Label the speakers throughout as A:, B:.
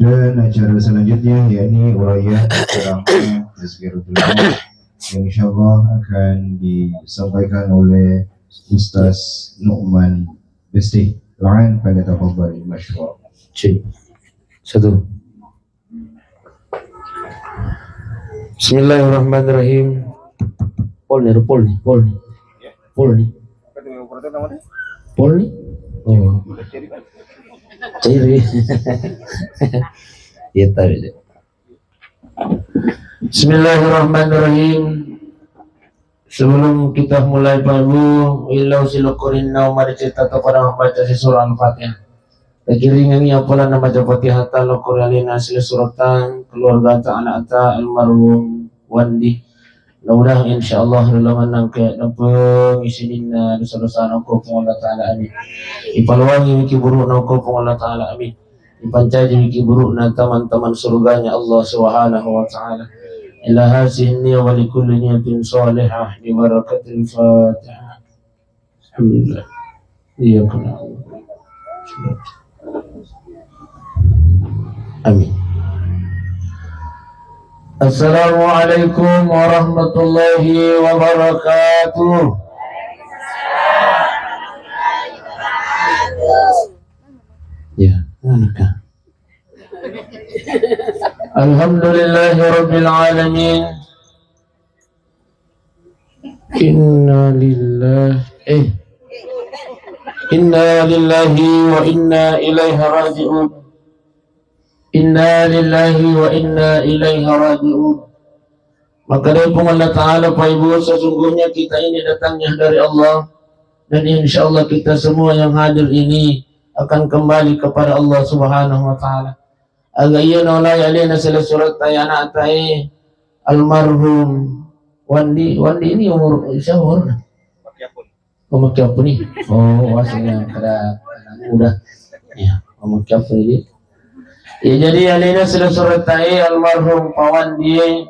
A: Dan acara selanjutnya yakni uraian ceramah Tazkiratul Maut yang insyaallah akan disampaikan oleh Ustaz Nu'man Besti. Lain pada tafadhal masyaallah.
B: Satu. Bismillahirrahmanirrahim. Pol nih. Oh. Ciri. Ya tadi. Bismillahirrahmanirrahim. Sebelum kita mulai baru, ilau silukurin naumar cerita kepada membaca surah Al-Fatihah. Kekiringan yang pula nama Fatihah ta'ala Qur'alina sila suratan keluarga ta'ala ta almarhum Wandi. Mudah insyaallah dalam nangke dapat isinin dosa-dosa nangko pun Allah Ta'ala amin. Ipalwangi miki buruk nangko pun Allah Ta'ala amin. Ipancaji miki buruk na teman-teman surganya Allah Subhanahu wa Ta'ala. Ila hazihi niyya wa likulli niyatin salihah bi barakatil Fatihah. Alhamdulillah. Iya kana. Amin. Assalamualaikum warahmatullahi wabarakatuh. Ya, anakah. Alhamdulillahi rabbil alamin. Inna lillahi wa inna ilaihi raji'un. Inna lillahi wa inna ilaihi raji'un. Maka dari Allah Ta'ala Pak Ibu, sesungguhnya kita ini datangnya dari Allah, dan insya Allah kita semua yang hadir ini akan kembali kepada Allah Subhanahu wa Ta'ala. Agayana la yalina sila surat tayana atai almarhum Wandi ini umur siapa umurnya? Makiapun nih. Oh, aslinya kada muda. Ya, Makiapun ini. Ya, jadi alina sila surat ta'i almarhum pawan dia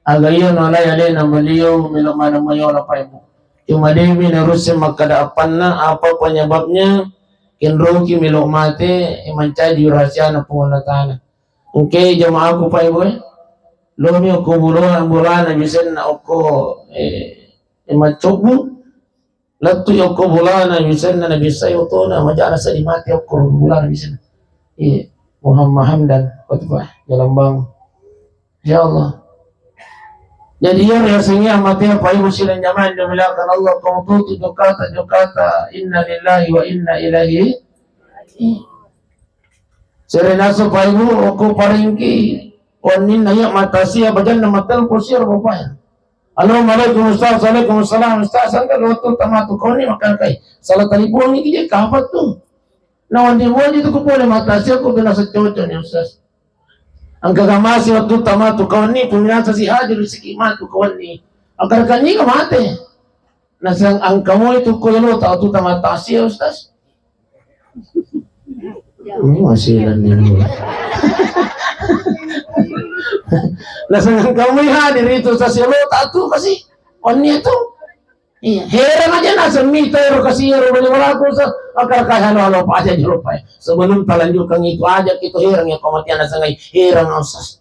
B: agayon wala yalina beliau milik mana mayola pa ibu. Cuma dia minarusin makadaapan na apa penyebabnya kinroki milik mati imancaji rahasia na pengulatan. Oke, jamaah ko pa ibu lomi ko bulan na bisan na ako imacobu latu ko bulan na bisan na nabisayo to na majana sa dimati ako bulan na bisan. Muhammad Hamdan khutbah Jalambang insyaallah. Jadi yang rasanya mati apa ibu silang zaman dibilangkan Allah qawtutu jokata inna lillahi wa inna ilaihi serenaso pa ibu aku paringki onin naya matasi abajan na matal kusir bapaya. Assalamualaikum Ustaz, Waalaikumsalam Ustaz, sangka waktu tamatu kau ni makan kai salah telefon ni dia kapat tu. Na wandi itu ko boleh matasi ako bila sa chocho ni Ustaz. Ang kagamasi waktu tamatu kawan ni puminasa si hadir si kimatu kawan ni. Ang karkanyi ka mate. Nasang ang kamu itu ko yelo tao tu tamatasi Ustaz. Masih lan ni. Nasang ang kamu hadir itu sa yelo tao tu kasi on ni itu. Heran aja nasa meter kasi hero wala ko sa akar halo pa aja jero pa. Sebelum talanjukan itu aja kita heran ya kematian nasa ngay heran usas.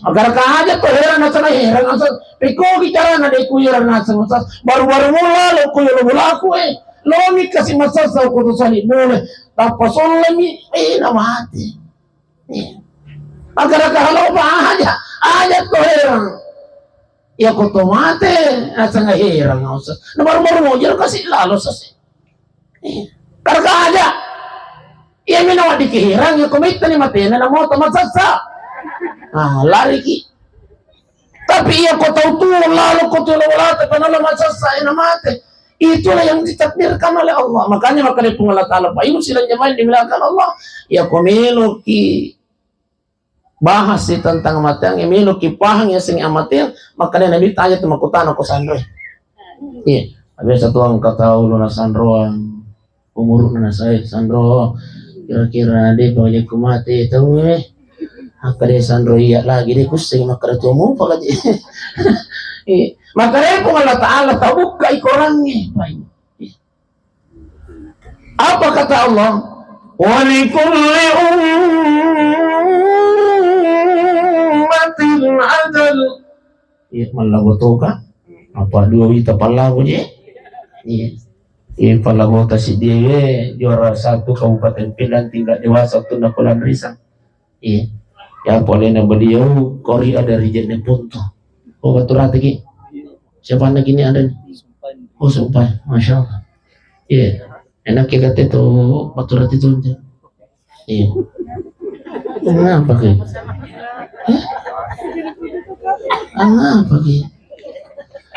B: Akar aja to heran nasa ngay heran usas. Piko bicara na de kuyeran nasa usas. Baru-baru mula lo kuyero mula ko Lomi kasi masasa ko to sali mole. Tapos olami na mati. Akar halo pa aja to heran. Ya ko tomate nasa nga hirang usas. Na baru-baru mo jero kasi lalo sas. Karga aja. Iya minawa di kihirang ya kumita ni matena na mo masasa. Lari ki. Tapi iya ko tahu lalo ko tuh wala ta panala masasa ina mate. Itulah yang ditakdirkan oleh Allah. Makanya maka dari Allah Ta'ala pa ibu sila nyaman dibilangkan Allah. Ya kumilo ki bahas tentang matang emilo kipahang yang sing amatir maka Nabi tanya temakutan aku sandro. Iya, habis satu ang kataulu na sandro umur na saya sandro kira-kira de pawajak kumati tahu akade sandro iya lagi de kusing maka tumu pala di. Maka Allah Ta'ala tahu kai korangnya. Apa kata Allah? Wa likulli adal. Iya, malagoto ka. Apa dua wita palago je? Iya. Iya palago si dia juara 1 Kabupaten Pinang tingkat dewasa tu nak pulang risang. Iya. Ya boleh na beliau Korea dari Jene Punto. Oh betul lagi. Siapa lagi ni ada? Oh sumpah, masya Allah. Iya. Enak kita itu betul itu. Iya. Kenapa ke? Apa ke?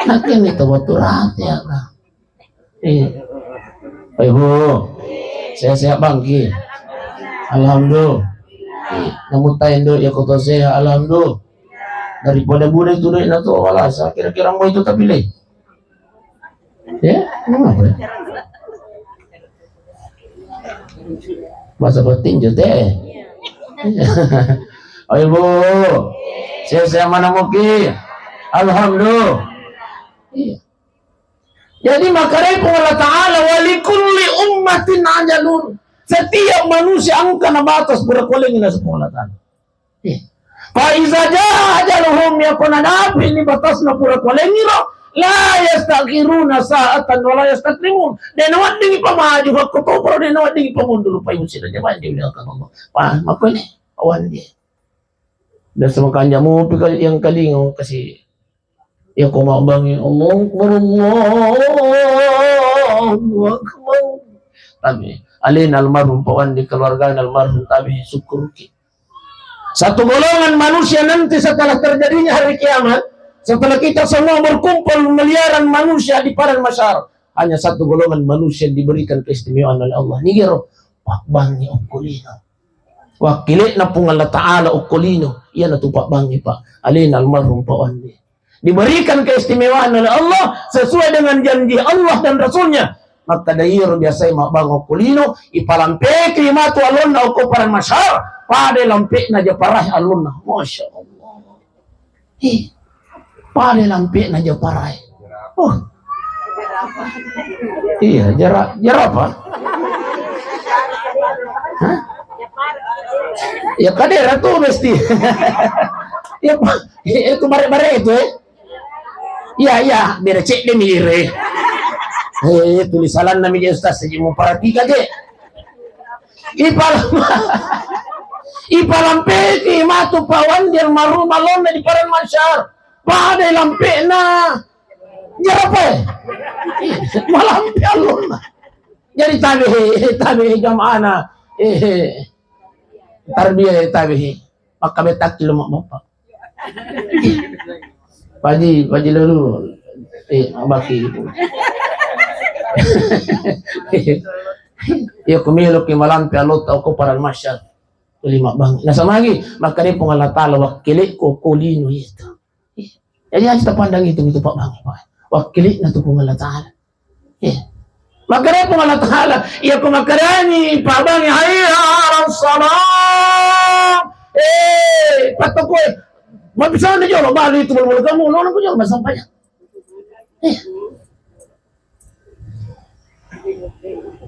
B: Nakin itu betul ya lah. Iya. Ibu, saya bangki. Alhamdulillah. Namun tayo ya kota saya alhamdulillah. Daripada budak itu na to wala sa kira-kira mo ito tapili. Ya, apa? Masa penting jute. Ayo Bu. Saya mana muki. Alhamdulillah. Iya. Jadi makanya Allah Ta'ala walikulli ummatin ajalun. Setiap manusia angka na batas berkuling na sa Allah Ta'ala. Faiza jaa ajaluhum yakuna nabi ni batas na berkuling iro. La yastaghiruna sa'atan wa la yastakrimun. Dan wading pamaju ko to pero dan wading pamundur pa yung sila jaman di bilang Allah. Pa makone awan dia. Dan semakanya mo pikal yang kalingo kasi ya kumabang Allah Akbar. Tabi alin almarhum pawan di keluarga almarhum tabi syukur ki. Satu golongan manusia nanti setelah terjadinya hari kiamat, setelah kita semua berkumpul miliaran manusia di padang mahsyar, hanya satu golongan manusia diberikan keistimewaan oleh Allah. Nigero Pak Bangi Ukulino. Wakili na pong Allah Ta'ala Ukulino. Iyan na ito Pak Bangi Pak. Alin almarhum pawan di. Diberikan keistimewaan oleh Allah sesuai dengan janji Allah dan Rasulnya. Maka dayiro biasa'y mabang Ukulino ipalampe klimatu alun na uko parang masyar. Pada lampi na japarah alun na. Masya Allah. Pada lampi na japarah. Oh. Iya, jarak apa? Hah? Ya kadera tuh mesti. Ya itu bare-bare itu Iya, biar cek deh mire. Tulisan namanya Ustaz, saya mau perhatikan deh. Ipalampe ki matu pawan dia maru malon di paran masyar. Pada lampe na. Jarape. Malampe alun. Jadi tabihi jamaana. Tarbiyah tabihi. Maka betak kilo mak bapak. Paji lalu baki itu. Ya kumilo ki malampe alot ako paran masyar. Lima bang. Nasa lagi, maka dia pengalat tala wakili ko kulino itu. Jadi harus kita pandang itu Pak Bang. Wakili na to pengalat tala. Maka dia pengalat tala. Ia kumakarani Pak Bang hayya salam. Patok ko. Mabisa na jolo bali itu bulu kamu nono ko jolo masampanya.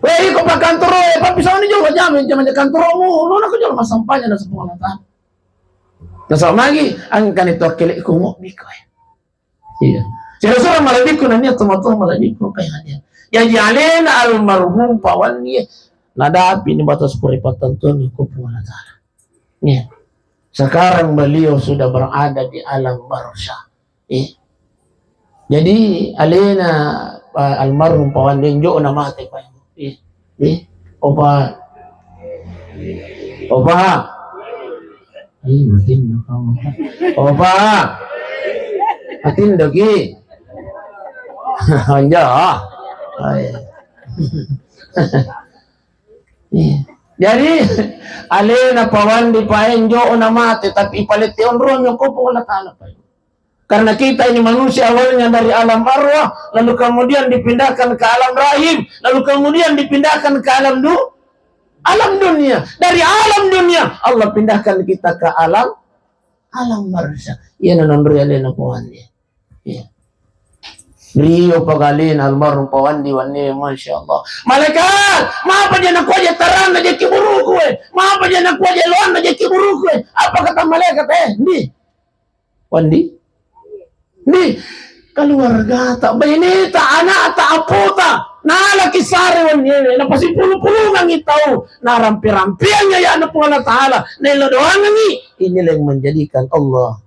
B: Wei ko pa kantoro pabisa ni jolo jamin jaman kantoro mo nono ko jolo masampanya na sa pangalataan. Nasa lagi ang kanito kili ko mo bikoy. Iya. Sira malabik ko na niya tumato malabik ko kaya niya. Jadi alin almarhum pawan niya nadapi ni batas peripatan Tuhan ko pangalataan. Iya. Sekarang beliau sudah berada di alam barzah. Jadi alina almarhum pawan denjo na mati pa. Opa. Matin na kamu. Opa. Matin dagi. Anja. Jadi alina pawan di paenjo na mati tapi ipalit yon ron yung kupo na tala pa. Karena kita ini manusia awalnya dari alam arwah, lalu kemudian dipindahkan ke alam rahim, lalu kemudian dipindahkan ke alam dunia. Dari alam dunia Allah pindahkan kita ke alam barzah. Yan ang nandri alin na puwan niya. Rio pagalin almarhum pawan di wani masya Allah. Malaikat, maapa dyan ako dyan taran na dyan kiburuko Maapa dyan ako dyan luan na dyan kiburuko Apa kata malaikat Hindi. Wandi? Di keluarga tak benita anak tak apota nalaki sari wanyene na pasipulu-pulungan itaw na rampi-rampiannya ya anak Allah Ta'ala nila doang inilah yang menjadikan Allah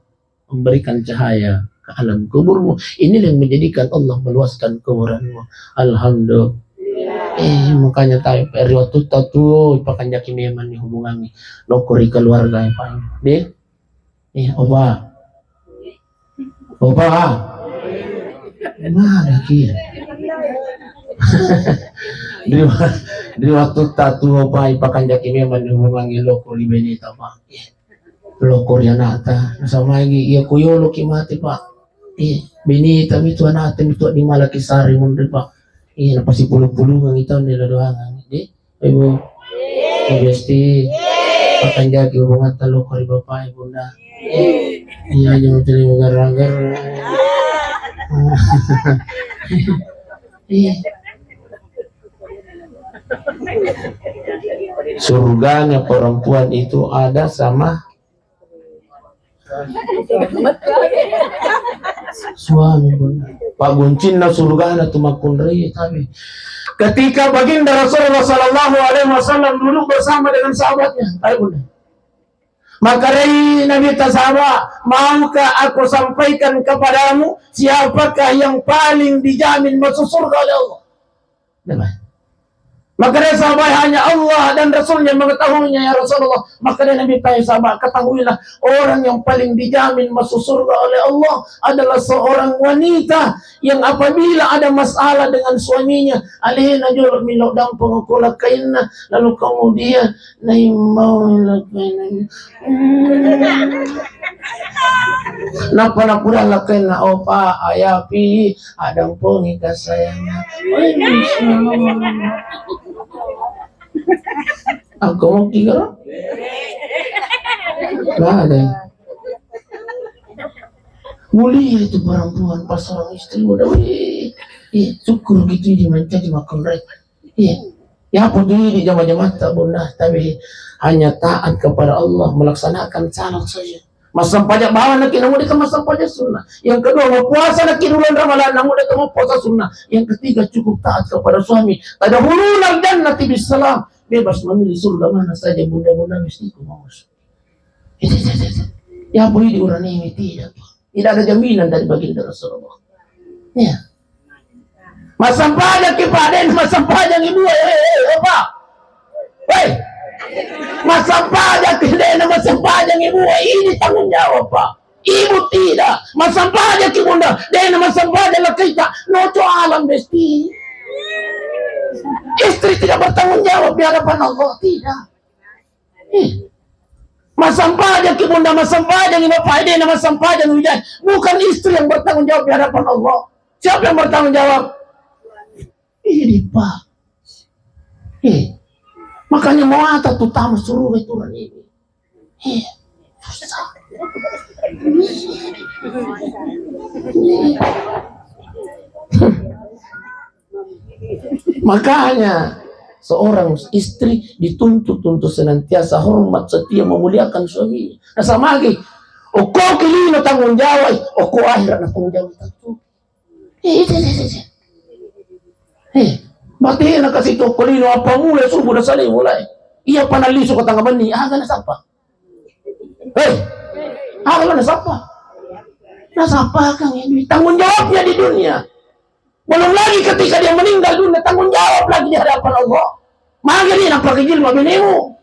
B: memberikan cahaya ke alam kuburmu. Inilah yang menjadikan Allah meluaskan kuburanmu. Alhamdulillah. Makanya tayo periode tatu ipakanjak kimeman ni hubungan ni lokori keluarga yang paling deh oba nah lagi di waktu tatu oba ipakanjak kimeman ni hubungan ni lokori benita pa lokori anata sama lagi iya kuyolo kimati pa benita itu anata itu di Malakisari mundri pa iya pasti puluh-puluh itaw nila doang di ibu Besti akan jaga hubungan talo kari bapak ibu na iya jangan terima gara-gara surganya perempuan itu ada sama suami Pak Guncin na surga na tumakunri tapi ketika baginda Rasulullah Sallallahu Alaihi Wasallam dulu bersama dengan sahabatnya, maka dari Nabi Tasawwa, maukah aku sampaikan kepadamu siapakah yang paling dijamin masuk surga oleh Allah? Maka dari sahabat hanya Allah dan Rasulnya mengetahuinya ya Rasulullah. Maka dari Nabi tanya sahabat, ketahuilah orang yang paling dijamin masuk surga oleh Allah adalah seorang wanita yang apabila ada masalah dengan suaminya, alihna jul milok dampung kulakainna, lalu kemudian naimau lakainna napa napura lakainna opa ayapi adang pongi kasayana aku mau tiga lah ada mulia itu perempuan pas orang istri udah syukur gitu dimanca dimakan mereka ya apa di jamaah tak bunda tapi hanya taat kepada Allah melaksanakan salat saja masam pajak bawa nak namun dia masam pajak sunnah. Yang kedua mau puasa nak bulan Ramadan namun dia mau puasa sunnah. Yang ketiga cukup taat kepada suami. Tadkhulul jannati bisalam. Bebas memilih surga mana saja bunda-bunda mestiku mau. Ya boleh diurani ini tidak. Tidak ada jaminan dari baginda Rasulullah. Ya. Masam pajak kipaden masam pajak ibu apa? Hei. Masam pajak tidak masam pajak ibu ini tanggung jawab Pak. Ibu tidak masam pajak ibunda dan masam pajak kita noco alam besti. Istri tidak bertanggung jawab di hadapan Allah tidak. Masam pajak ibunda masam pajak ibu Pak dan masam pajak wilayah bukan istri yang bertanggung jawab di hadapan Allah. Siapa yang bertanggung jawab? Ini Pak. Makanya mau ada utama suruh itu ini. Susah. Makanya seorang istri dituntut untuk senantiasa hormat, setia, memuliakan suami. Nah sama lagi, oko kilino tanggung jawab, oko akhirat na tanggung jawab itu. Berarti nak kasih toko lino apa mulai subuh dah saling mulai. Ia panaliso ko tangaman ni aga na sapa. Aga na sapa. Nasapa kang ini tanggung jawabnya di dunia. Belum lagi ketika dia meninggal dunia tanggung jawab lagi di hadapan Allah. Maka dia nak pakai jilbab binimu.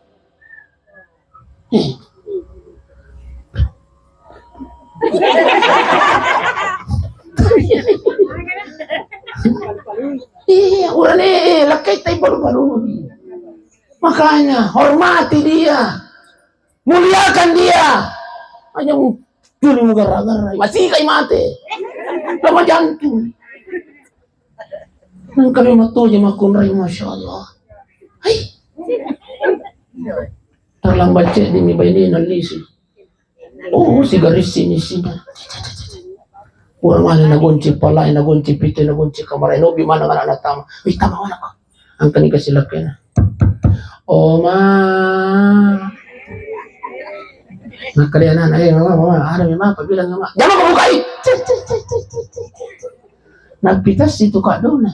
B: Iya, orang laki tay baru-baru. Makanya hormati dia, muliakan dia. Hanya curi gara-gara masih kayak mati, lama jantung. Nang kami matoja makunray, masya Allah. Hai, terlambat cek di mibaini nalisi. Oh, si garis sini. Kurang mana nagunci palay, nagunci piti, nagunci kamaray. No, bimana nga na tama. Uy, tama ko na ko. Ang kaniga sila kaya na. Oma. Maka dia anak, mama, ada memang apa bilang mama, jangan kau bukai. Napitas itu kak dona.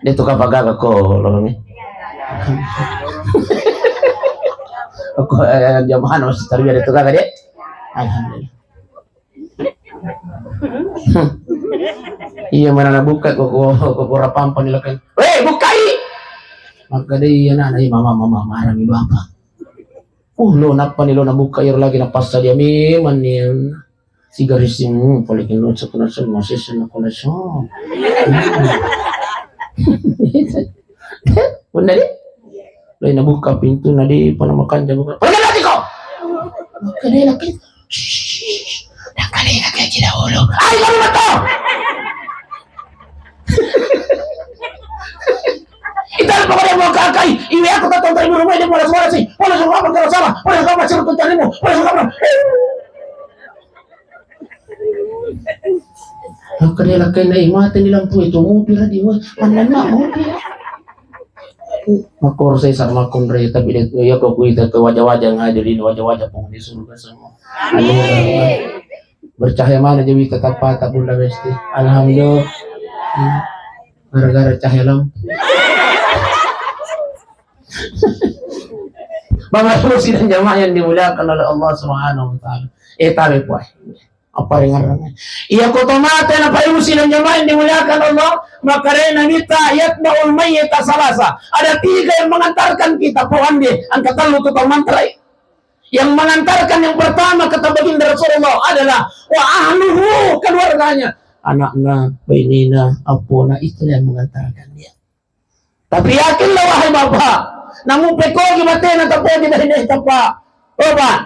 B: Dia tukar pagak ako, loh ni. Ako jamahan masih terbiasa dia tukar kade. Alhamdulillah. Iya mana na buka ko rapampan nila kan. Weh, bukai. Maka dia anak, mama marami bapa. Lo napa nilo na buka yer lagi na pasta dia man yan. Sigarisim palikin lo sa kunasyon masisyon na kunasyon. Bunda di? Lain nabuka pintu na di panamakan dia buka. Pergi lagi kau. Kadai lagi. Shh. Dah kadai lagi tidak ulung. Ay, kamu betul. Ital pa ko mo kakay. Iwi ako tatong tayo mo rumay di mo wala si. Wala sa kapag ka sama. Wala sa kapag sa kuntani mo. Wala sa kapag. Ang kanila kay na imate nilang po ito mo pira di mo. Manana mo pira. Makorsay sa makonre tapi ya ko kuita ke wajah-wajah ngadirin wajah-wajah pong di surga semua. Bercahaya mana jadi tetap patah Bunda Besti. Alhamdulillah. Gara-gara cahaya lampu. Mga susi dan jamaah yang dimuliakan oleh Allah Subhanahu wa taala. Tabi po. Apa ringan-ringan. Iya ko tomate na payusi ng jamaah yang dimuliakan Allah, maka rin nita yatba'ul mayyita salasa. Ada 3 yang mengantarkan kita po andi ang katalo tutong mantra. Yang mengantarkan yang pertama kata baginda Rasulullah adalah wa ahluhu, keluarganya. Anaknya, bainina, apona, itu yang mengantarkan dia. Tapi yakinlah wahai bapak, namu peko gibatena tapo di bahinay tapa. Bapak,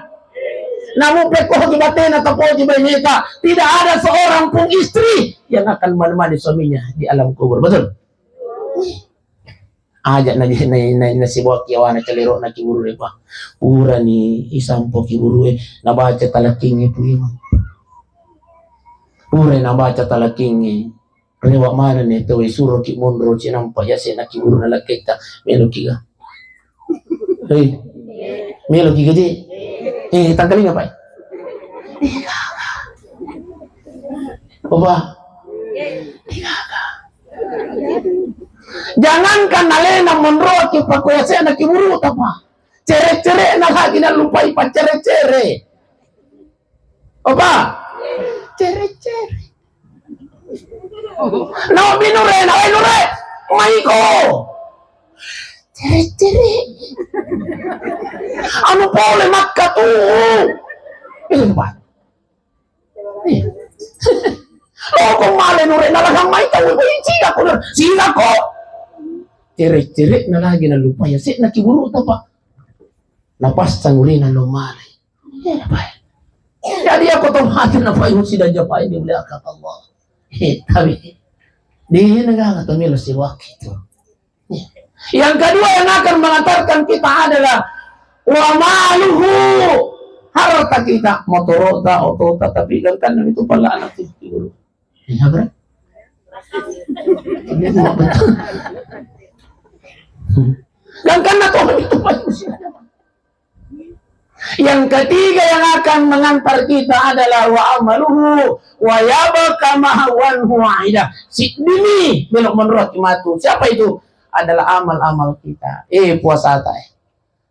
B: namu peko gibatena tapo di bahinay ta. Tidak ada seorang pun istri yang akan menemani suaminya di alam kubur. Betul? Ajak na si buah kiawana calero na kiburu pa. Pura ni isampo kiburu nabaca talaking po yun. Pura nabaca talaking rewa mana ni to isuro ki monro cinampa ya sena kiburu na lakita melo kiga. Hey. Melo kiga di. Tanggalin nga pa. Oba. Jangankan nalena menroa ki pakuya na kiburu tapa. Cere-cere na lagi na lupai pa cere-cere. Oba. Cere-cere. No binure na nure. Maiko. Cere-cere. Ano po le makka tu? Ini ba? Oh, kung mali nure na lang may tawo siga ko. Siga ko. Cere-cere na lagi na lupa ya sit na kiburu ta pa. Napastang uli na lumalay. Yan ba? Jadi ako tomate na pa yung sinadya di belakang Allah. Tapi di nagkakatumilo si Wakito. Yang kedua yang akan mengantarkan kita adalah wa maluhu, harta kita, motorota, otota, tapi kan itu pala anak itu. Ya bro. Ini mau betul. Dan karena Tuhan itu pasti. Yang ketiga yang akan mengantar kita adalah wa amaluhu wa yabaka mahawan huwaida. Si dini belok menurut imatu. Siapa itu? Adalah amal-amal kita. Puasa tay.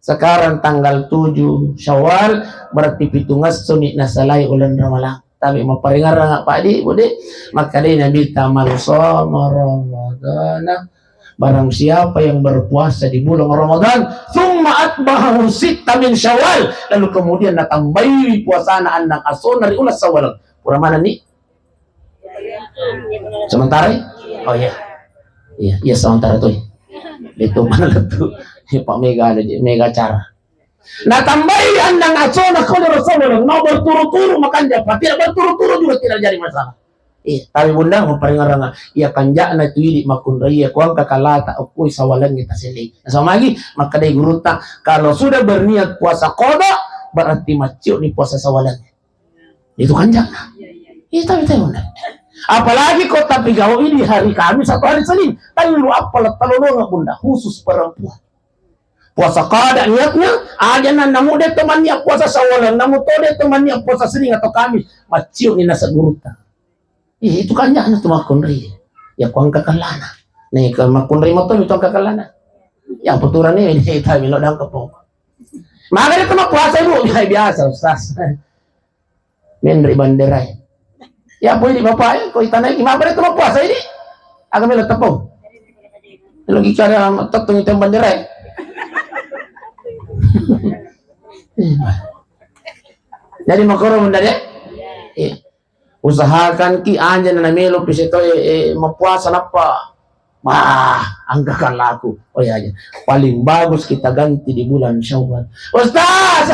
B: Sekarang tanggal 7 Syawal berarti pitungas sunit nasalay ulan Ramadan. Tapi maparingar nga Pak Di, Budi. Maka di Nabi tamal sama Ramadan. Barang siapa yang berpuasa di bulan Ramadan, thumma atbahu sitta min Syawal, lalu kemudian natambahi puasa anak ason dari ulas Syawal. Pura mana nih? Sementara? Oh iya. Iya sementara tuh. Itu mana tuh? Pak Mega ada Mega cara. Natambahi anak ason kalau Rasulullah mau berturu-turu makan dapat, tidak berturu-turu juga tidak jadi masalah. Tapi bunda mo paringar nga iya kanja na tuili makundaya kuang kakalata o kuy sawalan kita sili. Sama lagi makaday guruta kalau sudah berniat puasa qada berarti macio ni puasa sawalan. Itu kanja. Tapi bunda. Apalagi kau tapi gawe ini hari Kamis atau hari Senin, tayo lu apalat talulungan bunda khusus perempuan. Puasa kada niatnya, aja na namu de temannya puasa sawalan, namu to de temannya puasa Senin atau Kamis, maciu ni nasa guruta. Itu kan ya tu makunri. Ya kuang kakalana. Nih kalau makunri mo to itu kakalana. Yang puturan ni kita bilo dang kepo. Maka itu mah puasa ibu biasa ustaz. Menri banderai. Ya boleh di bapak ko itanay gimana itu mah puasa ini? Agak melo tepung. Lagi cara tetong itu banderai. Jadi makoro munda ya? Usahakan ki anja na melo pisito mapuasa napa. Angka kan laku. Oh ya, paling bagus kita ganti di bulan Syawal. Ustaz,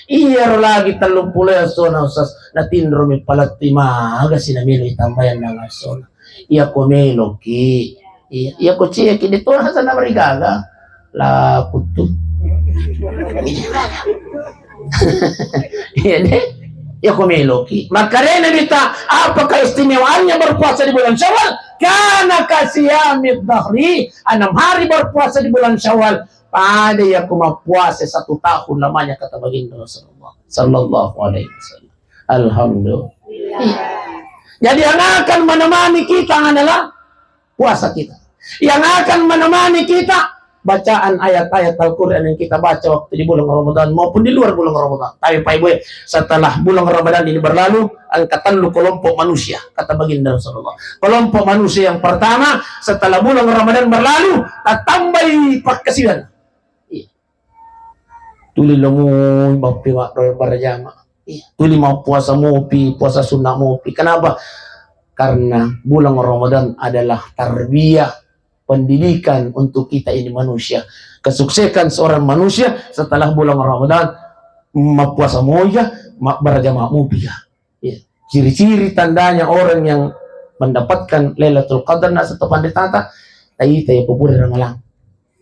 B: iya lagi 30 sona ustaz natindro mi palati aga sinamilo itambayan na sona. Iya ko melo ki. Iya ko cie ki dito sa na marigaga. La putu. Iya deh. Ya kumiloki. Maka rin kita, apakah istimewaannya berpuasa di bulan Syawal? Karena kasiyamid dahri, 6 hari berpuasa di bulan Syawal. Pada ya kumapuasa 1 tahun lamanya kata baginda Rasulullah sallallahu alaihi wasallam. Alhamdulillah. Jadi yang akan menemani kita adalah puasa kita. Yang akan menemani kita bacaan ayat-ayat Al-Quran yang kita baca waktu di bulan Ramadan maupun di luar bulan Ramadan. Tapi Pak Ibu, setelah bulan Ramadan ini berlalu, angkatan lu kelompok manusia, kata baginda Rasulullah. Kelompok manusia yang pertama, setelah bulan Ramadan berlalu, tambahi pakasian. Tuli lamun bapi barajama. Tuli mau puasa mopi, puasa sunnah mopi. Kenapa? Karena bulan Ramadan adalah tarbiyah, pendidikan untuk kita ini manusia. Kesuksesan seorang manusia setelah bulan Ramadan puasa moja, berjamaah moja. Ya. Ciri-ciri tandanya orang yang mendapatkan Lailatul Qadar na sa tapan ditata, tayo pupuri ramalang.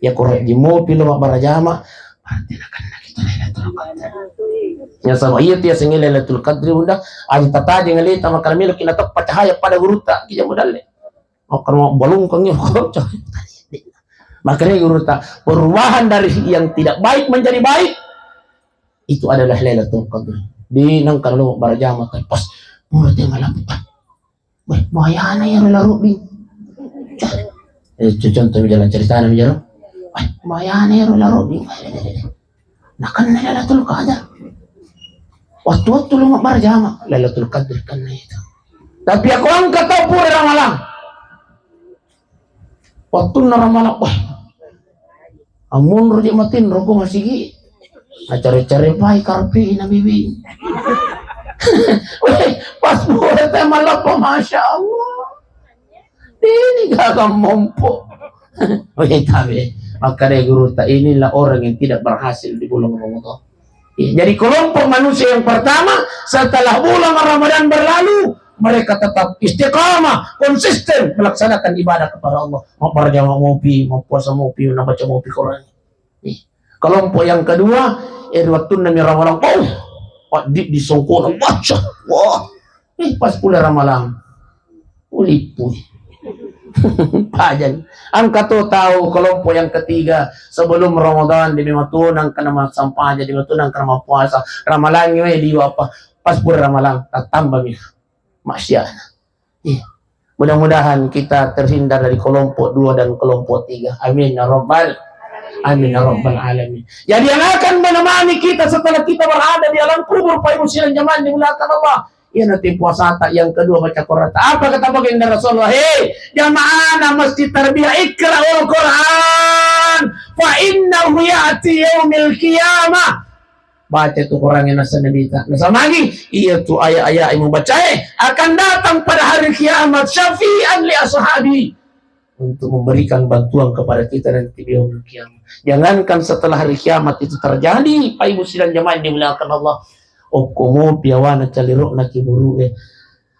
B: Ya korek di mopi lo berjamaah, berarti akan kita Lailatul Qadar. Ya sama iya tiya singi Lailatul Qadar unda, aji tata jeung ngalita makaramilo kinatok pacahaya pada guruta kiya modalle. Kalau balung kangnya makanya urutan perubahan dari yang tidak baik menjadi baik itu adalah Lailatul Qadar. Di nang kalau barajama kan pas mulut yang ngalaputan. Bahayana ya larubi. Contoh jalan cerita na bijaro. Bahayana ya larubi. Nakan Lailatul Qadar. Waktu lu barajama Lailatul Qadar kan itu. Tapi aku angkat tahu pura ramalang. Waktu naramalak, amun rojek matin roko masigi, cari-cari pai karpi na bibi. Pas buat malah masya Allah, ini gak mampu. Tapi maka dari guru tak inilah orang yang tidak berhasil di bulan Ramadan. Jadi kelompok manusia yang pertama setelah bulan Ramadan berlalu, mereka tetap istiqamah, konsisten melaksanakan ibadah kepada Allah. Mau berjamaah mopi, mau puasa mopi, mau baca mopi Quran. Kelompok yang kedua, waktu nami ramalan, Pak Dik disongkol baca, wah, pas pula ramalan, ulipui. Pajan. Angka tu tahu kelompok yang ketiga sebelum Ramadan di matunang kana sampah jadi matunang kana puasa. Ramalannya di apa? Pas pula ramalan tak tambah nih. Maksiat. Mudah-mudahan kita terhindar dari kelompok 2 dan kelompok 3. Amin ya rabbal alamin. Jadi yang akan menemani kita setelah kita berada di alam kubur Pak Ibu silang jamaah dimuliakan Allah. Ya nanti puasa tak yang kedua baca Quran. Apa kata baginda Rasulullah? Hei jamaah masjid tarbiyah ikra'ul Quran fa innahu ya'ti yaumil qiyamah. Baca itu Quran yang nasa Nabi tak nasa lagi iya tu ayat-ayat yang membaca akan datang pada hari kiamat syafi'an li ashabi untuk memberikan bantuan kepada kita nanti di yaumul kiamat. Jangankan setelah hari kiamat itu terjadi Pak Ibu sidang jamaah dimuliakan Allah. Okumu piawana caliruk na kiburu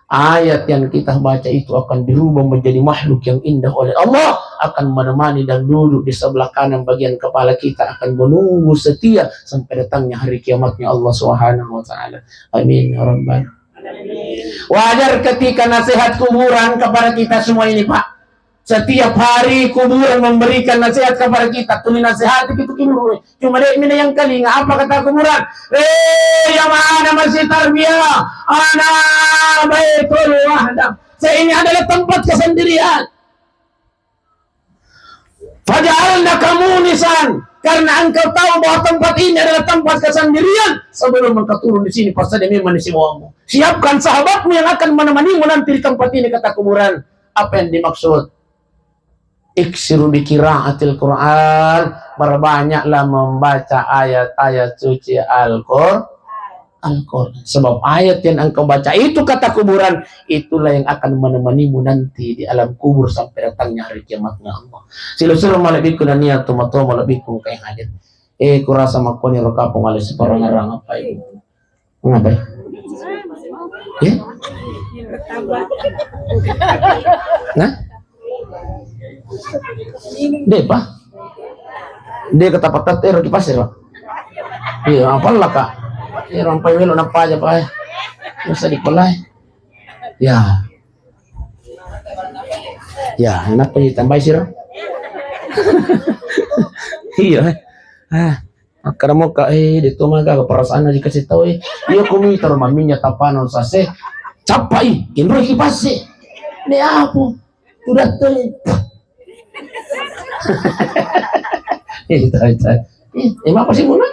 B: ayat yang kita baca itu akan dirubah menjadi makhluk yang indah oleh Allah, akan menemani dan duduk di sebelah kanan bagian kepala kita, akan menunggu setia sampai datangnya hari kiamatnya Allah Subhanahu wa taala. Amin ya rabbal alamin. Wajar ketika nasihat kuburan kepada kita semua ini Pak, Setiap hari kuburan memberikan nasihat kepada kita. Tuli nasihat itu kimur. Cuma dia ini yang kali. Apa kata kuburan? Yang mana masih tarbiyah? Ana baitul wahdah. Saya ini adalah tempat kesendirian. Faja'alna kamunisan. Karena engkau tahu bahwa tempat ini adalah tempat kesendirian. Sebelum engkau turun di sini, pasti demi manusiamu. Siapkan sahabatmu yang akan menemanimu nanti di tempat ini, kata kuburan. Apa yang dimaksud? Iksiru bi qiraatil Quran, berbanyaklah membaca ayat-ayat suci Al-Qur'an. Sebab ayat yang engkau baca itu, kata kuburan, itulah yang akan menemanimu nanti di alam kubur sampai datangnya hari kiamatnya Allah. Silo-silo malaikat dan niat tomato malaikat kayak hadir. Kurasa makoni rokapong alis separang ngarang apa itu? Ngapain? Nah? Dia pa? Dia ketapatat di pasir, Pak. Iya, apalah Kak? Ya rampai melo napa aja Pak. Masa dipelai. Ya. Ya, enak ditambah sih. Iya. Karena mau Kak dito maga perasaan aja kasih tahu iya kumi taruh maminya tapanon sase capai kinro kipase. Ni apa? Sudah tuh. Emang apa sih muna?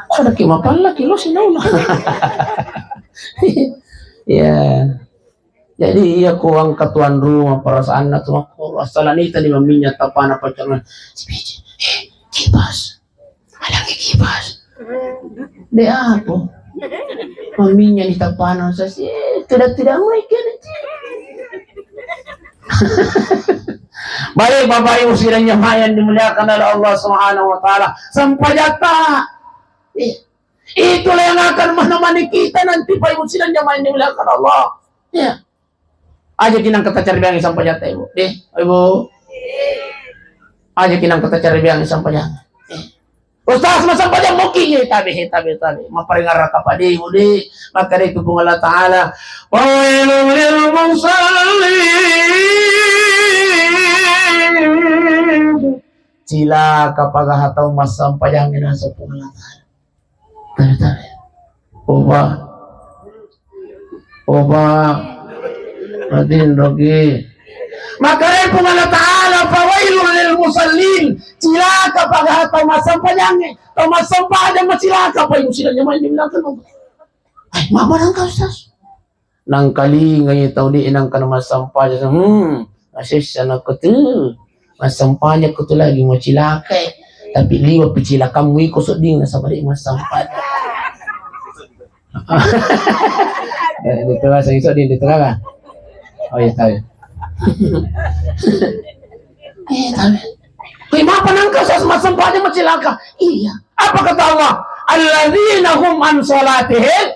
B: Ada kimapan lah kilo sih naula. Ya. Jadi iya kuang ketuan rumah perasaan na tuh aku asalanita di maminya tapan apa jangan. Kipas. Alangi kipas. Dia apa? Maminya di tapanan saya tidak mau ikan. Baik Bapak Ibu sidang yang dimuliakan oleh Allah Subhanahu wa taala. Sampajata. Itulah yang akan menemani kita nanti Bapak Ibu sidang yang dimuliakan Allah. Ya. Aja kinang kata cari biang sampajata Ibu. Ibu. Aja kinang kata cari biang sampajata. Ustaz masang pajang muki tabi maparingar ka pa di udi maka itu pun Allah taala wa lil musallin sila kapag hataw masang pajang ina sa pun Allah taala oba adin rogi maka itu Allah taala fawailul lil musallin cilaka pag hataw masampayang atau masampaya masilaka pa yung sila nyaman dibilakan ay mama nang kausas nang kali ngayon tao di inang ka na masampaya asisya na ko to masampaya ko to lagi mo cilaka tapi liwa picilaka mo kusod din nasa balik masampaya dito ka sa iso din dito ka oh iya tayo Kaya mapanang ka sa masampanya macilaka. Iya. Apa kata Allah? Alladzina hum an salatihim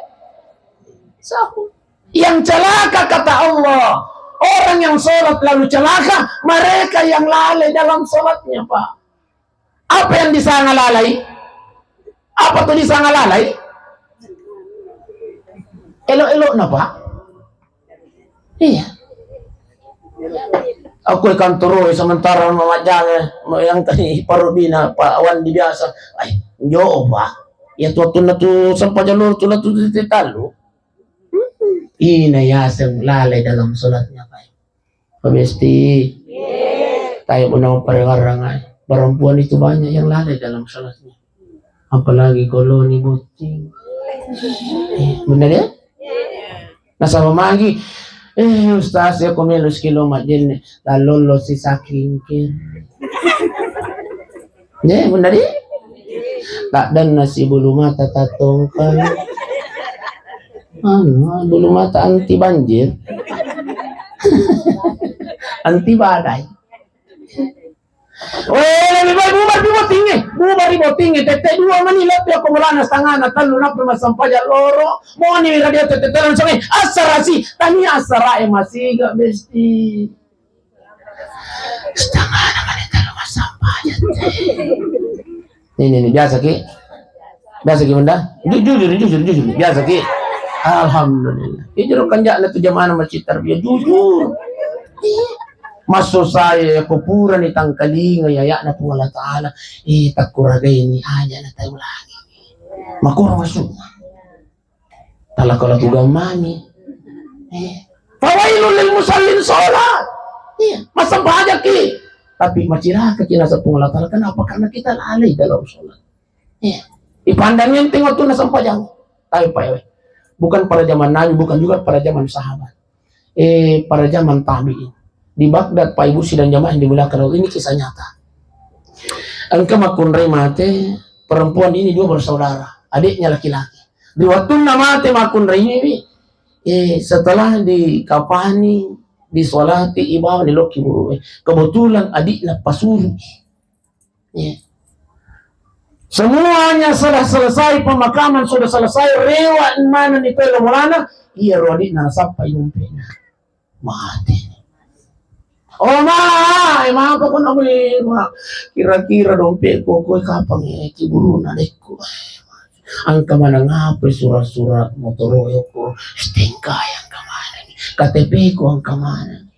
B: sahun. Yang celaka kata Allah. Orang yang sholat lalu celaka, mereka yang lalai dalam sholatnya, Pak. Apa yang disangka lalai? Apa tuh disangka lalai? Elok-elok na, Pak? Iya. Aku ikan turu sementara memajang yang tadi parubina Pak Awan di biasa ay yo ba ya tu na tu sampai jalur tu na tu titalu inayasang lalai dalam salatnya Pak pemesti tayo unang parengarangan perempuan itu banyak yang lalai dalam salatnya apalagi koloni buting benar ya nasa mamagi Ustaz ya kumilos kilo majin lalolo si saking kin. Ya benar ya? Tak dan nasi bulu mata tatongkan. Bulu mata anti banjir. Anti badai. Lebih baik bubar ibu tinggi, tete dua manila pia kumulana setengah talo na sampah loro, mau nih radio tete langsung asarasi, tani asara masih gak besti. Setengah naman talo sampah aja. Ini biasa ki bunda, jujur biasa ki. Alhamdulillah. Ijro kanja na tu jamaah masjid tarbiyah jujur. Maso saya kupuran itang kalinga yaya na po Allah Ta'ala. Takuragay ni aja na tayo lagi. Makurang masuk. Talakala tugang mani. Fawailul lil musallin sholat. Masamba aja ki. Tapi maciraka kita sa Allah Ta'ala. Kenapa? Karena kita lalai dalam sholat. Ipandangin tengok tu na sampajang. Tayo pa yun. Bukan pada zaman Nabi, bukan juga pada zaman sahabat. Pada zaman tabi'in. Di Baghdad, Pak Ibu sidang jamaah yang dimuliakan Allah, ini kisah nyata. Engkau makunrai mate, perempuan ini dua bersaudara, adiknya laki-laki. Di waktu mate makunrai ini, setelah dikapani, disolati, ibadah, diloki buru. Kebetulan adiknya pasuru. Semuanya sudah selesai, pemakaman sudah selesai, rewat mana ni pelo mulana, iya rodik na sampai yumpena. Mati. Oh ma apa ko na kira-kira dompet ko kapang kiburu na dekko. Ang kamana ngapoy surat-surat motoroyo ko, stingkay ang kamana. KTP ko ang kamana.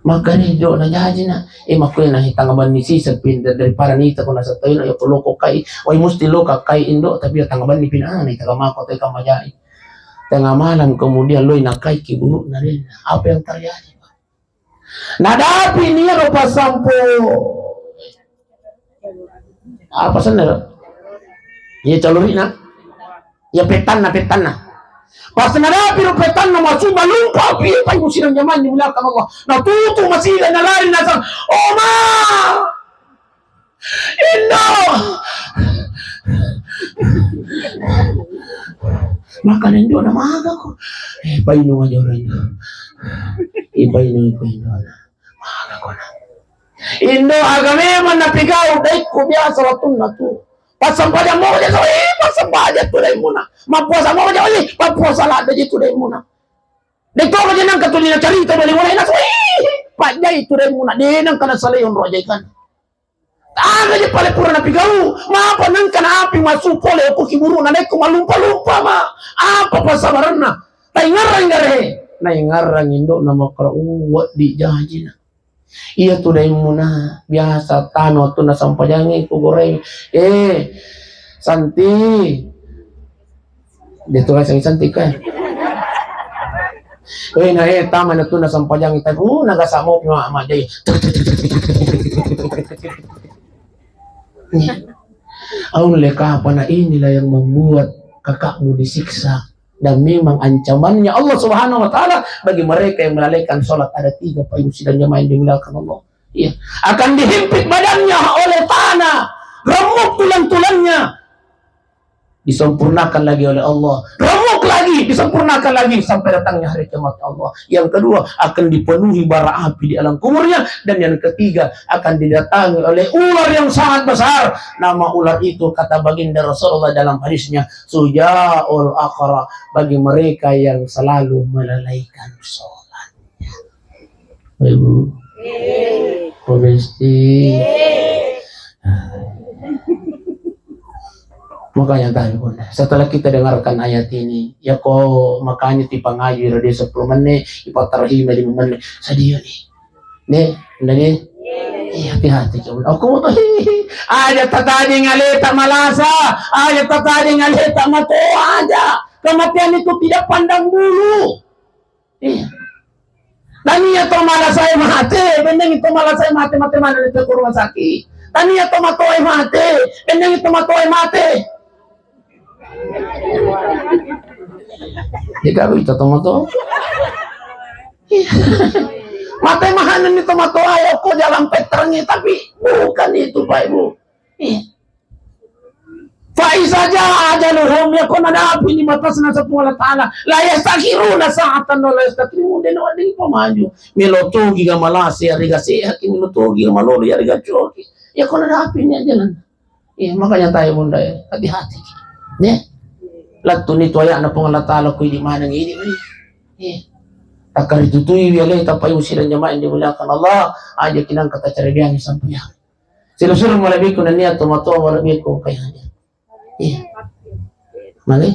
B: Magkani do na jaji na makuya na hitangaban ni sisag pinda dari para nita ko nasa tayo na yung loko kay way musti loka kay indo tapi tangaban ni pinana itamako tayo kamajai tengah malam kemudian loy nakai kiburu na rin apa yang terjadi nadapi niya ro pasampo apa sana ya calori na ya petan na pas nadapi ro petan na masuk malumpa pi tayo sinang jaman ni mulaka Allah natuto masila na lari na sa oma indo maka nindo na maga ko paino nga jora indo ipaino ko indo na maga ko na indo agame man napigaw dai ko biasa waktu na tu pasampaja moja so pasampaja tu dai muna mapuasa moja oli mapuasa la dai tu dai muna dai ko aja nang katulina cerita dari mulai na so pajai tu dai muna de nang kana salayon rojai kan aga je pale pura napigaw mapa nang kana api masuk pole ko kiburu na dai ko malumpa ma apa pasabaran na tai ngarang gare na ngarang indo na makra uwat di jajina iya tu dai muna biasa tano tu na sampajangi ko goreng Santi dito ka sang Santi ka na tama na tu na sampajangi tan nagasamo mga amajay oleh apa na inilah yang membuat kakakmu disiksa dan memang ancamannya Allah Subhanahu wa taala bagi mereka yang melalaikan salat ada 3 Pak Ibu sidang jamaah yang dimuliakan Allah. Iya, akan dihimpit badannya oleh tanah, remuk tulang-tulangnya. Disempurnakan lagi oleh Allah. Remuk lagi, disempurnakan lagi sampai datangnya hari kiamat Allah. Yang kedua, akan dipenuhi bara api di alam kuburnya. Dan yang ketiga, akan didatangi oleh ular yang sangat besar. Nama ular itu, kata baginda Rasulullah dalam hadisnya, Sujaul Aqra, bagi mereka yang selalu melalaikan sholatnya. Ibu, Pomesti. Makanya tayo setelah kita dengarkan ayat ini ya kok makanya tipangayu radio 10 menit ipatarhima 5 menit sadio nih hati-hati aku mo to aja tatadi ngaleta malasa aja tatadi ngaleta mato aja kematian itu tidak pandang bulu tania to malasay mate bendeng itu malasay mate mana itu ke rumah sakit tania to matoy mate bendeng itu matoy mate ikaw ito tomato matay mahanan ni tomato ayaw ko dalam petrangnya tapi bukan itu Pak Ibu Faisaja ajaluhum yakun nadapi ni matas na sa Allah Ta'ala la yastakhiruna sa'atan wa la yastakrimun din wa din pamaju milotogi ga malasi ariga sehat milotogi ga malolo ariga choki yakun nadapi ni ajalan makanya tayo bunda hati-hati latun itu ayat na pong Allah Ta'ala ko di manang ini takar ditutui wala tapay usiran jamaah yang dimuliakan Allah aja kinang kata cara dia sampai silusur malabi ko na niya tumato malabi ko kaya niya mali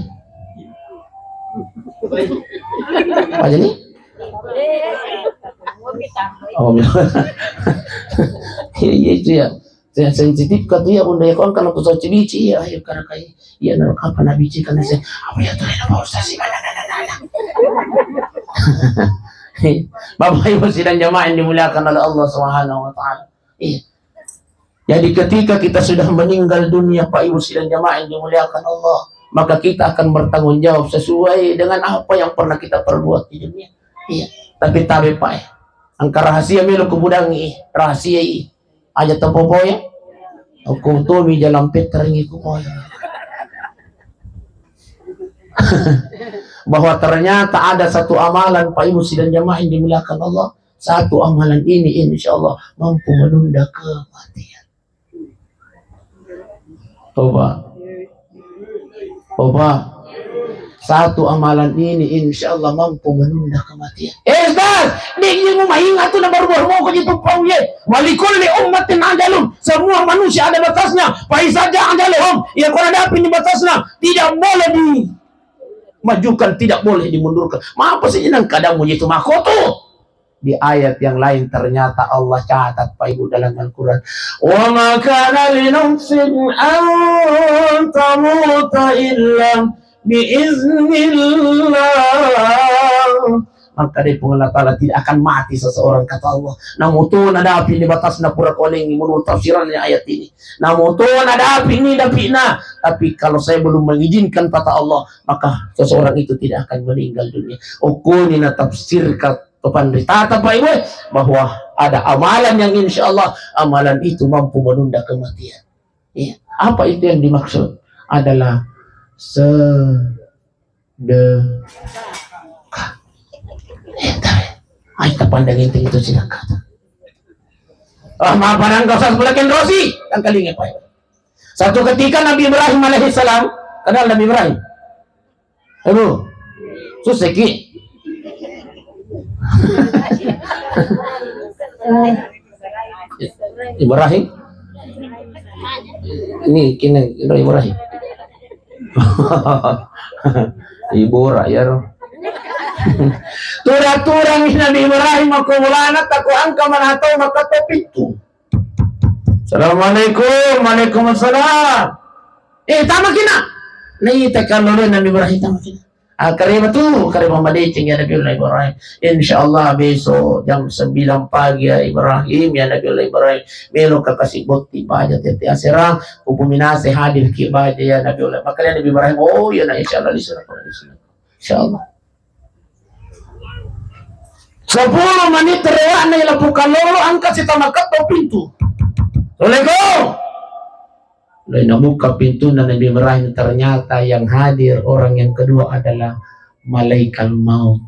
B: Apa jadi? Oh, iya itu ya. Saya sensitif ka tuh ya bunda ya kon kana kuso cibici ya ayo karena kayak iya nang kapan na bici kana saya apa ya tuh na Pak Ustaz sih mana. Bapak Ibu sidang jamaah yang dimuliakan oleh Allah Subhanahu wa taala. Iya. Jadi ketika kita sudah meninggal dunia Pak Ibu sidang jamaah yang dimuliakan Allah, maka kita akan bertanggung jawab sesuai dengan apa yang pernah kita perbuat di dunia. Iya. Tapi Pak ya. Angka rahasia milik kubudangi rahasia aja tempopoya aku tuh mi jalan petering iku bahwa ternyata ada satu amalan Pak Ibu sidang jamaah yang dimuliakan Allah, satu amalan ini insya Allah mampu menunda kematian. Coba satu amalan ini insya Allah mampu menunda kematian. Ustaz, dia mau maingat tuh nomor mau ke itu pauye. Walikulli ummatin ajalun. Semua manusia ada batasnya. Faisaja ajaluhum. Ya kalau ada ini batasnya, tidak boleh dimajukan, tidak boleh dimundurkan. Apa sih nang kadamu itu makoto? Di ayat yang lain ternyata Allah catat Pak Ibu dalam Al-Quran. Wa ma kana li nafsin an tamuta illa biiznillah. Maka dari Allah Ta'ala tidak akan mati seseorang kata Allah. Namun tuh ada api di batas na pura koling menurut tafsirannya ayat ini. Namun tuh ada api ini dapina. Tapi kalau saya belum mengizinkan kata Allah, maka seseorang itu tidak akan meninggal dunia. Ukuni na tafsir kepanritata Pak Ibu bahwa ada amalan yang insya Allah amalan itu mampu menunda kematian. Ya. Apa itu yang dimaksud? Adalah sedekah. Ay, tapandangin itu sila kata. Maapanan kau sa bulakin Rosi. Ang kalingin pa. Satu ketika Nabi Ibrahim alaihissalam, kenal Nabi Ibrahim? Ayo, suseki. Ibrahim. Ini kini Ibrahim. Ibora ya roh. Turang-turang Nabi Ibrahim aku mulanat aku angka manataw makato pintu. Assalamualaikum, waalaikumsalam. Tama kina. Naitekan lo Nabi Ibrahim tama kina. Karima tu, karima madicing ya Nabi Ibrahim. Insyaallah besok jam 9 pagi ya Ibrahim ya Nabi Ibrahim. Melo kakasih bukti baca tete aserang upuminase hadir ki baca ya Nabi Ibrahim. Maka Nabi Ibrahim oh ya na insyaallah disunah. Insyaallah. 10 menit terlewat na ilapukan lolo angkat si tamakat to pintu. Assalamualaikum. Lalu nabuka pintu dan Nabi Ibrahim ternyata yang hadir orang yang kedua adalah malaikat maut.